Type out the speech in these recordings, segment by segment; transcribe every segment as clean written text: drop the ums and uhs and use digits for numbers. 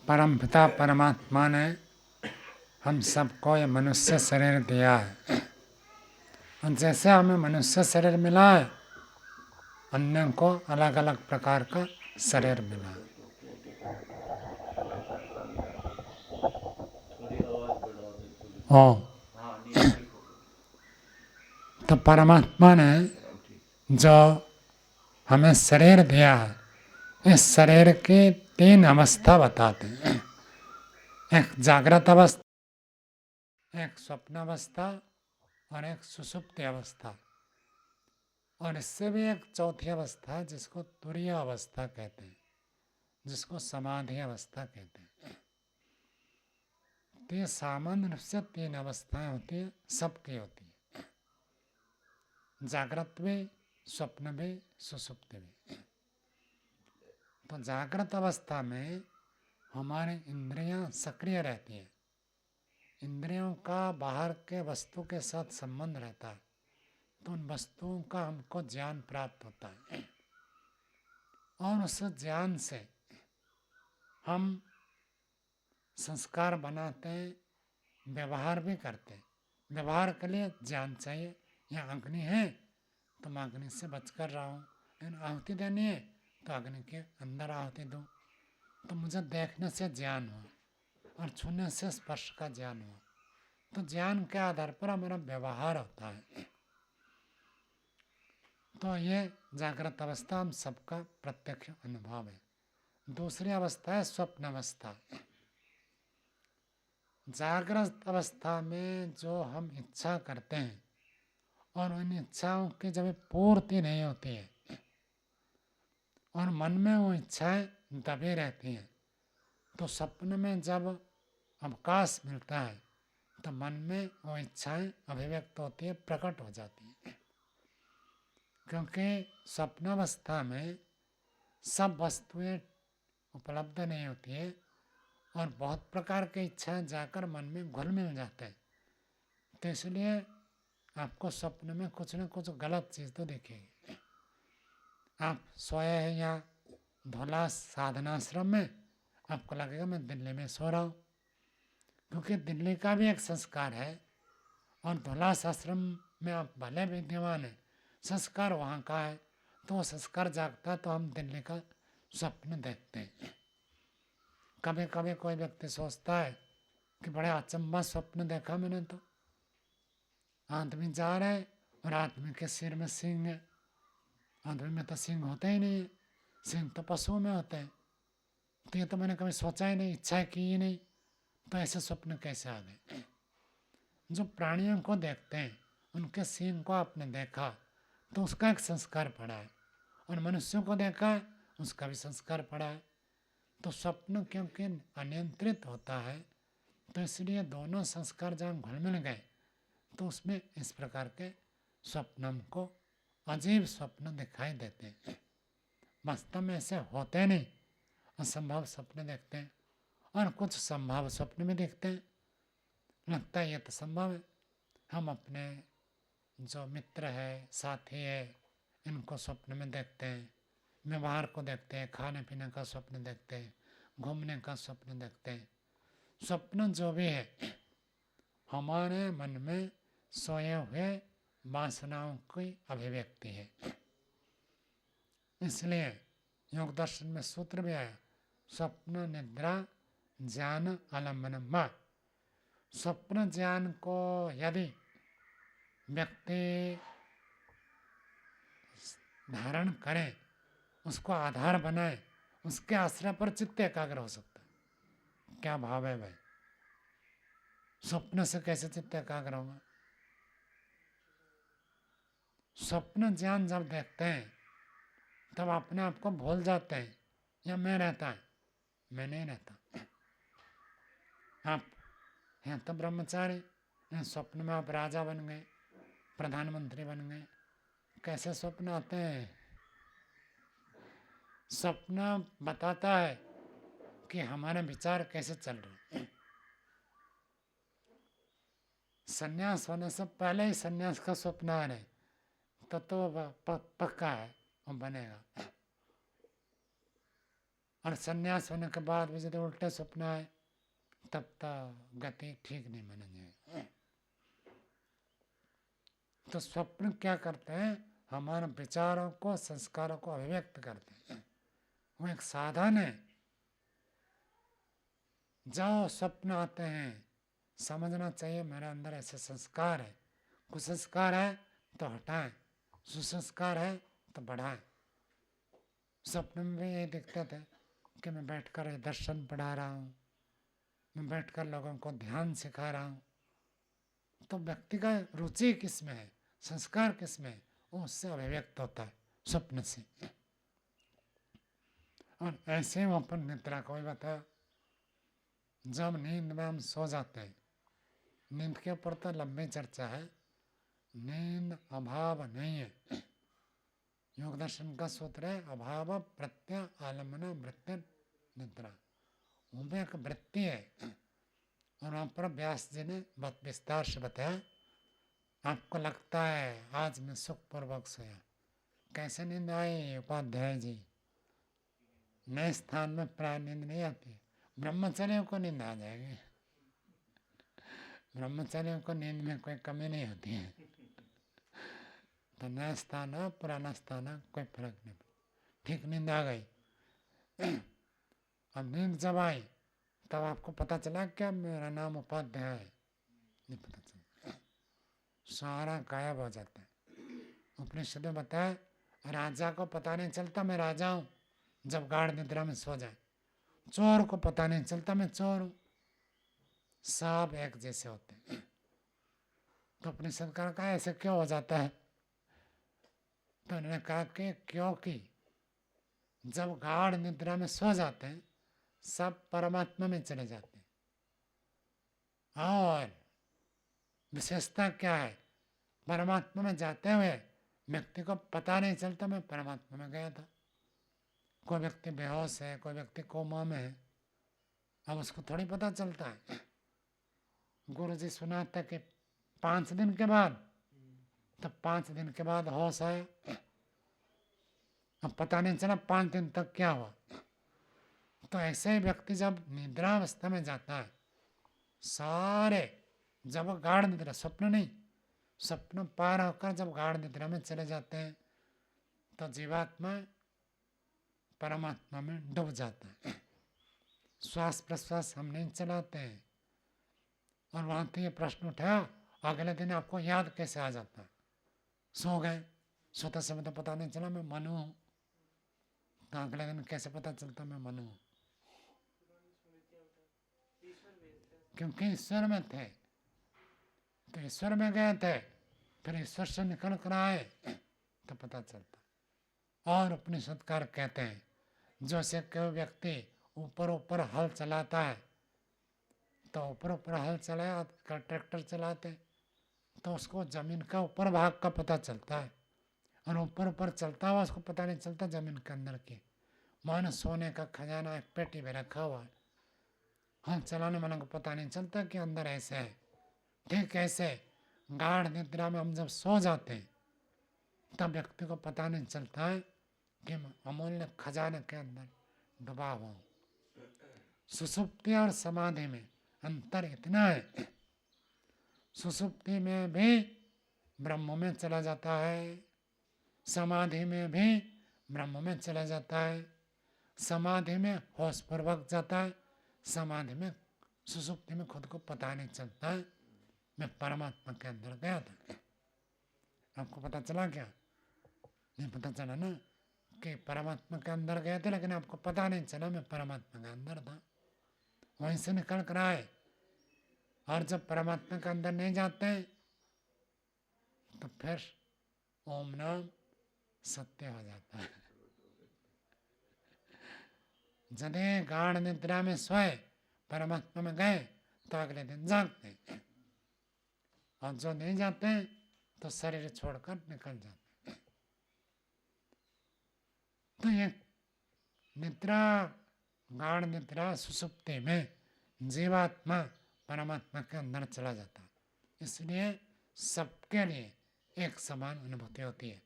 परमपिता परमात्मा ने हम सबको ये मनुष्य शरीर दिया है, और जैसे हमें मनुष्य शरीर मिला है, अन्य को अलग अलग प्रकार का शरीर मिला है। तो परमात्मा ने जो हमें शरीर दिया है, इस शरीर की 3 अवस्था बताते हैं। एक जागृत अवस्था, एक स्वप्न अवस्था और एक सुषुप्ति अवस्था, और इससे भी एक चौथी अवस्था जिसको तुरीय अवस्था कहते हैं, जिसको समाधि अवस्था कहते हैं। तो ये सामान्य रूप से 3 अवस्थाएं होती है, सबकी होती है, जागृत भी, स्वप्न भी, सुषुप्ति भी। तो जागृत अवस्था में हमारे इंद्रियां सक्रिय रहती हैं, इंद्रियों का बाहर के वस्तु के साथ संबंध रहता है, तो उन वस्तुओं का हमको ज्ञान प्राप्त होता है, और उस ज्ञान से हम संस्कार बनाते हैं, व्यवहार भी करते हैं। व्यवहार के लिए ज्ञान चाहिए। यहाँ अग्नि है तो मैं अग्नि से बचकर रहा हूँ, लेकिन आहुति देनी है तो अग्नि के अंदर आहुति दूँ। तो मुझे देखने से ज्ञान हुआ और छूने से स्पर्श का ज्ञान हुआ, तो ज्ञान के आधार पर हमारा व्यवहार होता है। तो ये जागृत अवस्था हम सबका प्रत्यक्ष अनुभव है। दूसरी अवस्था है स्वप्न अवस्था। जागृत अवस्था में जो हम इच्छा करते हैं और उन इच्छाओं की जब पूर्ति नहीं होती है और मन में वो इच्छाएं दबी रहती हैं, तो सपने में जब अवकाश मिलता है तो मन में वो इच्छाएं अभिव्यक्त होती है, प्रकट हो जाती है। क्योंकि स्वप्नावस्था में सब वस्तुएं उपलब्ध नहीं होती है और बहुत प्रकार की इच्छाएं जाकर मन में घुल मिल जाते हैं, तो इसलिए आपको स्वप्न में कुछ न कुछ गलत चीज़ तो दिखेगी। आप सोए हैं या धौला साधनाश्रम में, आपको लगेगा मैं दिल्ली में सो रहा हूँ, क्योंकि दिल्ली का भी एक संस्कार है, और धौलास आश्रम में आप भले विद्यमान हैं, संस्कार वहाँ का है, तो वो संस्कार जागता है तो हम दिल्ली का स्वप्न देखते हैं। कभी कभी कोई व्यक्ति सोचता है कि बड़े अचंभा स्वप्न देखा मैंने, तो आदमी जा रहे हैं और आदमी के सिर में सींग है। आदमी में तो सींग होते ही नहीं है, सींग तो पशुओं में होते हैं। तो ये तो मैंने कभी सोचा ही नहीं, इच्छा की ही नहीं, तो ऐसे स्वप्न कैसे आ गए। जो प्राणियों को देखते हैं उनके सींग को आपने देखा तो उसका एक संस्कार पड़ा है, और मनुष्यों को देखा उसका भी संस्कार पड़ा है। तो स्वप्न क्योंकि अनियंत्रित होता है, तो इसलिए दोनों संस्कार जहाँ घुल मिल गए तो उसमें इस प्रकार के स्वप्न हमको अजीब स्वप्न दिखाई देते हैं। वास्तव में ऐसे होते नहीं, असंभव स्वप्न देखते हैं, और कुछ संभव स्वप्न भी देखते हैं, लगता है ये तो संभव है। हम अपने जो मित्र है, साथी है, इनको स्वप्न में देखते हैं, व्यवहार को देखते हैं, खाने पीने का स्वप्न देखते हैं, घूमने का स्वप्न देखते हैं। स्वप्न जो भी है हमारे मन में सोए हुए वासनाओं की अभिव्यक्ति है। इसलिए योग दर्शन में सूत्र भी आया, स्वप्न निद्रा ज्ञान आलम्बनम। स्वप्न ज्ञान को यदि व्यक्ति धारण करें, उसको आधार बनाए, उसके आश्रय पर चित्त एकाग्र हो सकता है। क्या भाव है भाई? स्वप्न से कैसे चित्त एकाग्र होगा? स्वप्न ज्ञान जब देखते हैं तब अपने आप को भूल जाते हैं, या मैं रहता है, मैं नहीं रहता। आप हैं तो ब्रह्मचारी, स्वप्न में आप राजा बन गए, प्रधानमंत्री बन गए। कैसे स्वप्न आते हैं? स्वप्न बताता है कि हमारे विचार कैसे चल रहे हैं। संन्यास होने से पहले ही संन्यास का स्वप्न आ रहे, तो पक्का है वो बनेगा। और संन्यास होने के बाद भी यदि उल्टे स्वप्न आए तब तो गति ठीक नहीं मानेंगे। तो स्वप्न क्या करते हैं, हमारे विचारों को, संस्कारों को अभिव्यक्त करते हैं। वो एक साधन है। जो स्वप्न आते हैं समझना चाहिए मेरे अंदर ऐसे संस्कार है, कुसंस्कार है तो हटाएं, सुसंस्कार है तो बढ़ाएं। स्वप्न में भी यही दिखते थे कि मैं बैठकर दर्शन पढ़ा रहा हूँ, मैं बैठकर लोगों को ध्यान सिखा रहा हूँ। तो व्यक्ति का रुचि किस में है, संस्कार किस में है, वो उससे अभिव्यक्त होता है स्वप्न से। और ऐसे वो अपन निद्रा को भी बताया, जब नींद में हम सो जाते हैं, नींद के ऊपर तो लंबी चर्चा है, नींद अभाव नहीं है। योग दर्शन का सूत्र है अभाव प्रत्यय आलम्बन वृत्ति निद्रा, वो भी एक वृत्ति है। और वहाँ पर व्यास जी ने बहुत विस्तार से बताया। आपको लगता है आज मैं सुखपूर्वक सोया, कैसे नींद आई उपाध्याय जी? नए स्थान में प्राय नींद नहीं आती, ब्रह्मचर्यों को नींद आ जाएगी। ब्रह्मचर्यों को नींद में कोई कमी नहीं होती है। तो नया स्थान हो पुराना स्थान हो कोई फर्क नहीं, ठीक नींद आ गई। अब नींद जब आई तब आपको पता चला क्या मेरा नाम उपाध्याय है? नहीं पता चला, सारा गायब हो जाता है। उपनिषद में बताया राजा को पता नहीं चलता मैं राजा हूँ जब गाढ़ निद्रा में सो जाए, चोर को पता नहीं चलता मैं चोर हूँ, सब एक जैसे होते हैं। तो उपनिषद का कहा ऐसे क्यों हो जाता है? तो उन्होंने कहा कि क्योंकि जब गाढ़ निद्रा में सो जाते हैं सब परमात्मा में चले जाते हैं। और विशेषता क्या है, परमात्मा में जाते हुए व्यक्ति को पता नहीं चलता मैं परमात्मा में गया था। कोई व्यक्ति बेहोश है, कोई व्यक्ति कोमा में है, अब उसको थोड़ी पता चलता है। गुरु जी सुनाते कि 5 दिन के बाद, तब 5 दिन के बाद होश आया, अब पता नहीं चला 5 दिन तक क्या हुआ। तो ऐसे ही व्यक्ति जब निद्रावस्था में जाता है, सारे जब गाढ़ निद्रा, स्वप्न नहीं, स्वप्न पार होकर जब गाढ़ निद्रा में चले जाते हैं तो जीवात्मा परमात्मा में डूब जाता है। श्वास प्रश्वास हम नहीं चलाते हैं। और वहाँ तो ये प्रश्न उठा, अगले दिन आपको याद कैसे आ जाता है? सो गए, सोते समय तो पता नहीं चला मैं मनु हूँ, तो अगले दिन कैसे पता चलता मैं मनु हूँ? क्योंकि ईश्वर में थे, तो ईश्वर में गए थे, फिर ईश्वर से निकल कर आए तो पता चलता। और उपनिषदकार कहते हैं जैसे कोई व्यक्ति ऊपर ऊपर हल चलाता है, तो ऊपर ऊपर हल चलाया, ट्रैक्टर चलाते तो उसको जमीन का ऊपर भाग का पता चलता है, और ऊपर ऊपर चलता हुआ उसको पता नहीं चलता जमीन के अंदर की। मानो सोने का खजाना एक पेटी में रखा हुआ है, हल चलाने वालों को पता नहीं चलता कि अंदर ऐसे है। ठीक ऐसे गाढ़ निद्रा में हम जब सो जाते हैं तब व्यक्ति को पता नहीं चलता है कि अमूल्य खजाने के अंदर डूबा हुआ हूँ। सुसुप्ति और समाधि में अंतर इतना है, सुसुप्ति में भी ब्रह्म में चला जाता है, समाधि में भी ब्रह्म में चला जाता है। समाधि में होशपूर्वक जाता है, समाधि में सुसुप्ति में खुद को पता नहीं चलता है मैं परमात्मा के अंदर गया था। आपको पता चला क्या? नहीं पता चला ना कि परमात्मा के अंदर गए थे, लेकिन आपको पता नहीं चला मैं परमात्मा के अंदर था, वहीं से निकल कर आए। और जब परमात्मा के अंदर नहीं जाते तो फिर ओम नाम सत्य हो जाता है। यदि गाढ़ निद्रा में सोए परमात्मा में गए तो अगले दिन जागते हैं, और जो नहीं जाते हैं तो शरीर छोड़कर निकल जाते हैं। तो ये निद्रा, गाढ़ निद्रा सुसुप्ति में जीवात्मा परमात्मा के अंदर चला जाता है, इसलिए सबके लिए एक समान अनुभूति होती है।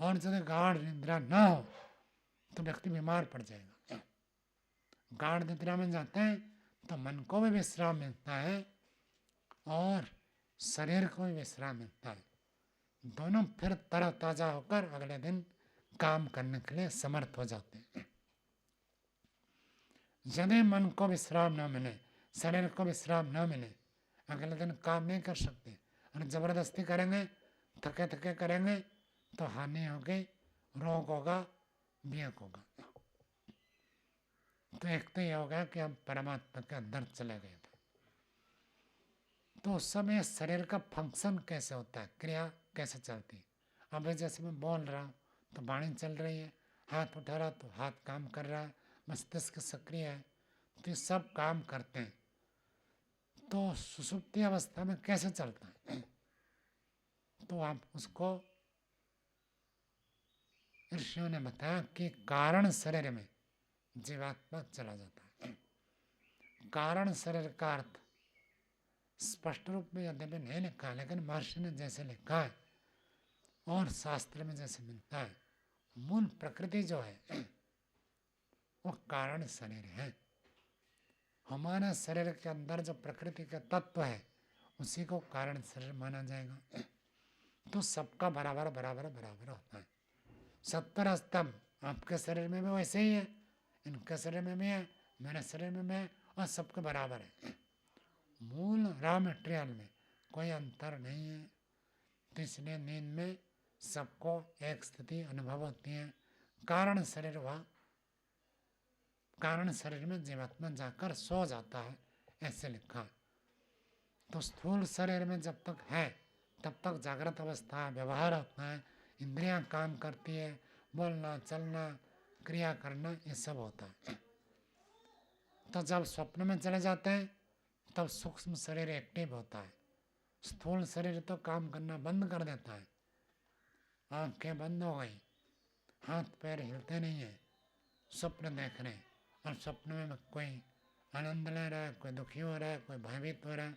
और यदि गाढ़ निद्रा ना हो तो व्यक्ति बीमार पड़ जाएगा। गाढ़ निद्रा में जाते हैं तो मन को भी विश्राम मिलता है और शरीर को भी विश्राम मिलता है। दोनों फिर तरोताजा होकर अगले दिन काम करने के लिए समर्थ हो जाते हैं। यदि मन को विश्राम न मिले, शरीर को विश्राम न मिले, अगले दिन काम नहीं कर सकते और जबरदस्ती करेंगे, थके थके करेंगे तो हानि होगी, रोग होगा, वियोग होगा। तो एक तो ये होगा कि हम परमात्मा के अंदर चले गए थे। तो उस समय शरीर का फंक्शन कैसे होता है, क्रिया कैसे चलती है। अब जैसे मैं बोल रहा हूँ तो वाणी चल रही है, हाथ उठा रहा तो हाथ काम कर रहा है, मस्तिष्क सक्रिय है, तो ये सब काम करते हैं। तो सुषुप्ति अवस्था में कैसे चलता है, तो आप उसको ऋषियों ने बताया कि कारण शरीर में जीवात्मा चला जाता है। कारण शरीर का अर्थ स्पष्ट रूप में यद्यपि नहीं लिखा है, लेकिन महर्षि ने जैसे लिखा है और शास्त्र में जैसे मिलता है, मूल प्रकृति जो है वो कारण शरीर है। हमारे शरीर के अंदर जो प्रकृति का तत्व है उसी को कारण शरीर माना जाएगा। तो सबका बराबर बराबर बराबर होता है। 70 स्तंभ आपके शरीर में भी वैसे ही है, इनके शरीर में भी है, मेरे शरीर में भी है, और सबके बराबर है। मूल रॉ मटेरियल में कोई अंतर नहीं है। तो इसलिए नींद में सबको एक स्थिति अनुभव होती है। कारण शरीर वह कारण शरीर में जीवात्मा जाकर सो जाता है, ऐसे लिखा। तो स्थूल शरीर में जब तक है तब तक जागृत अवस्था, व्यवहार होता है, इंद्रियां काम करती है, बोलना चलना क्रिया करना ये सब होता है। तो जब स्वप्न में चले जाते हैं तब सूक्ष्म शरीर एक्टिव होता है। स्थूल शरीर तो काम करना बंद कर देता है, आंखें बंद हो गई, हाथ पैर हिलते नहीं है, स्वप्न देख रहे हैं, और स्वप्न में कोई आनंद ले रहा है, कोई दुखी हो रहा है, कोई भयभीत हो रहा है,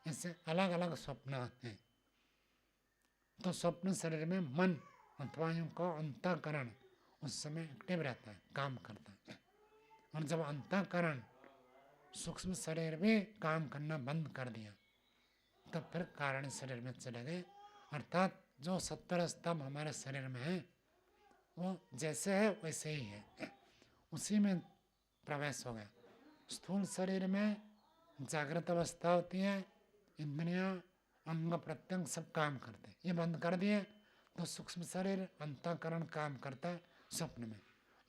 इससे अलग अलग स्वप्न आते हैं। तो स्वप्न शरीर में मन अथवा यूं को अंतःकरण उस समय एक्टिव रहता है, काम करता है। और जब अंतःकरण सूक्ष्म शरीर भी काम करना बंद कर दिया तो फिर कारण शरीर में चले गए। अर्थात जो 70 स्तंभ हमारे शरीर में है वो जैसे है वैसे ही है, उसी में प्रवेश हो गया। स्थूल शरीर में जागृत अवस्था होती है, इंद्रियां अंग प्रत्यंग सब काम करते हैं, ये बंद कर दिए तो सूक्ष्म शरीर अंतःकरण काम करता है स्वप्न में।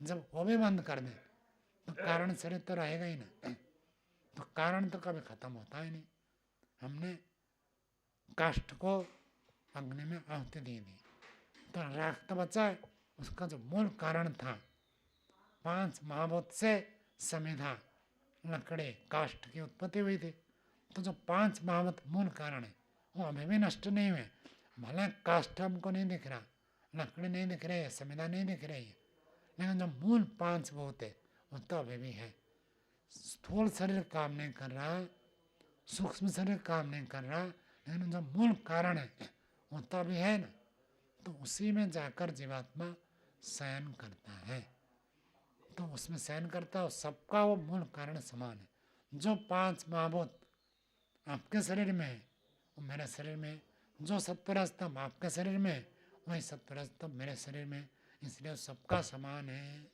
जब वो भी बंद कर दे तो कारण शरीर तो रहेगा ही ना, तो कारण तो कभी खत्म होता ही नहीं। हमने काष्ठ को अग्नि में आहुति दे दी तो राख तो बचा है, उसका जो मूल कारण था 5 महाभूत से समिधा लकड़ी काष्ठ की उत्पत्ति हुई थी। तो जो 5 महाभूत मूल कारण है वो अभी भी नष्ट नहीं हुए। भले काष्ठ हमको नहीं दिख रहा, लकड़ी नहीं दिख रही है, समिधा नहीं दिख रही है, लेकिन जो मूल 5 भूत है वो तो अभी भी है। स्थूल शरीर काम नहीं कर रहा, सूक्ष्म शरीर काम नहीं कर रहा, लेकिन जो मूल कारण है वो तो अभी है ना। तो उसी में जाकर जीवात्मा शयन करता है। तो उसमें शयन करता है, सबका वो मूल कारण समान है। जो 5 महाभूत आपके शरीर में है वो मेरे शरीर में, जो 70 स्तंभ आपके शरीर में वही 70 स्तंभ मेरे शरीर में, इसलिए सबका समान है।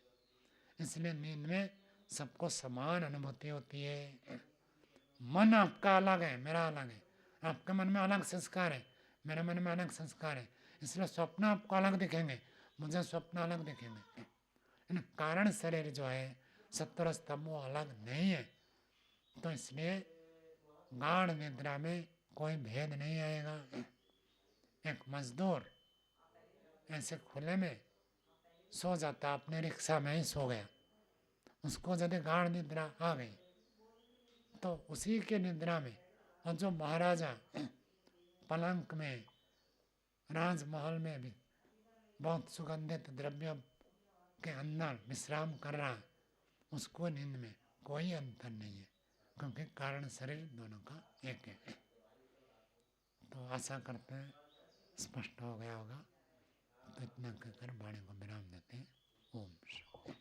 इसलिए नींद में सबको समान अनुभूति होती है। मन आपका अलग है, मेरा अलग है, आपके मन में अलग संस्कार है, मेरे मन में अलग संस्कार है, इसलिए स्वप्न आपको अलग दिखेंगे, मुझे स्वप्न अलग दिखेंगे। कारण शरीर जो है 70 स्तंभ वो अलग नहीं है। तो इसलिए गाढ़ निद्रा में कोई भेद नहीं आएगा। एक मजदूर ऐसे खुले में सो जाता, अपने रिक्शा में ही सो गया, उसको यदि गाढ़ निद्रा आ गई तो उसी के निद्रा में, और जो महाराजा पलंक में राजमहल में भी बहुत सुगंधित द्रव्य के अंदर विश्राम कर रहा, उसको नींद में कोई अंतर नहीं है, क्योंकि कारण शरीर दोनों का एक है। तो आशा करते हैं स्पष्ट हो गया होगा। तो इतना कहकर वाणी को विराम देते हैं। ओम शांति।